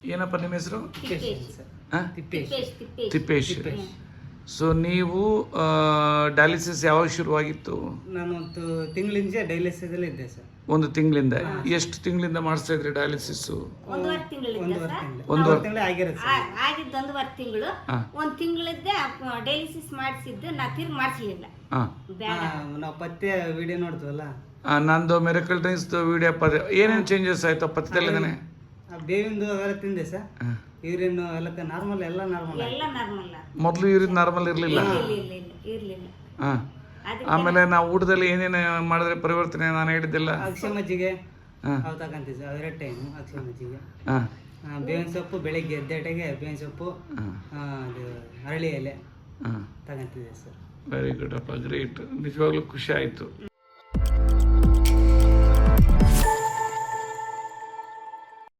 ಏನಪ್ಪ ನಿಮ್ಮ ಹೆಸರು? ತಿಪ್ಪೇಶ್. ತಿಪ್ಪೇಶ್. ಸೊ ನೀವು ಡಯಾಲಿಸಿಸ್ ಯಾವಾಗ ಶುರುವಾಗಿತ್ತು? ನಾನು ಒಂದು ತಿಂಗಳಿಂದ ಡಯಾಲಿಸಿಸ್ ಅಲ್ಲಿ ಇದ್ದೆ ಸರ್. ಒಂದು ತಿಂಗಳಿಂದ. ಎಷ್ಟು ತಿಂಗಳಿಂದ ಮಾಡಿಸ್ತಾ ಇದ್ರಿ ಡಯಾಲಿಸಿಸ್? ಒಂದೂವರೆ ತಿಂಗಳಿಂದ ಒಂದೂವರೆ ತಿಂಗಳು ಆಗಿರುತ್ತೆ ಸರ್. ಆಗಿದ್ದು ಒಂದೂವರೆ ತಿಂಗಳು. ಒಂದು ತಿಂಗಳಿದ್ದೆ ಡಯಾಲಿಸಿಸ್ ಮಾಡಿಸಿದ್ದು, ನಾ ತಿರ್ಗಿ ಮಾಡಿಸ್ಲಿಲ್ಲ. ನಾವು ಪತ್ತೆ ವಿಡಿಯೋ ನೋಡ್ತೀವಲ್ಲ, ನಂದು ಮೆರಕಲ್ ಟೈಮ್ಸ್ ವಿಡಿಯೋ ಏನೇನು ಚೇಂಜಸ್ ಆಯ್ತು ಪಥದಲ್ಲಿಂದಾನೆ? ಬೇವಿಂದು ಅವೆಲ್ಲ ತಿಂದೆ ಸರ್. ಯೂರಿನ್ ಎಲ್ಲ ನಾರ್ಮಲ್, ಎಲ್ಲ ನಾರ್ಮಲ್. ಎಲ್ಲ ನಾರ್ಮಲ್. ಮೊದಲು ಯೂರಿನ್ ನಾರ್ಮಲ್ ಇರಲಿಲ್ಲ. ಇರ್ಲಿಲ್ಲ. ಆಮೇಲೆ ನಾವು ಊಟದಲ್ಲಿ ಏನೇನು ಮಾಡಿದ್ರೆ ಪರಿವರ್ತನೆ ನಾನು ಹೇಳಿದ್ದಿಲ್ಲ? ಅಕ್ಷಯ ಮಜ್ಜಿಗೆ ಅವು ತಗೊಂತೀವಿ ಸರ್. ಅವೆರಡು ಟೈಮು ಅಕ್ಷಯ ಮಜ್ಜಿಗೆ. ಬೇವಿನ ಸೊಪ್ಪು ಬೆಳಿಗ್ಗೆ ಎದ್ದೇಟಗೆ ಬೇವಿನ ಸೊಪ್ಪು, ಅದು ಅರಳಿ ಎಲೆ ತಗೊಂತಿದ್ದೆ ಸರ್. ವೆರಿ ಗುಡ್ ಅಪ್ಪ, ಗ್ರೇಟ್. ನಿಜವಾಗ್ಲೂ ಖುಷಿ ಆಯಿತು.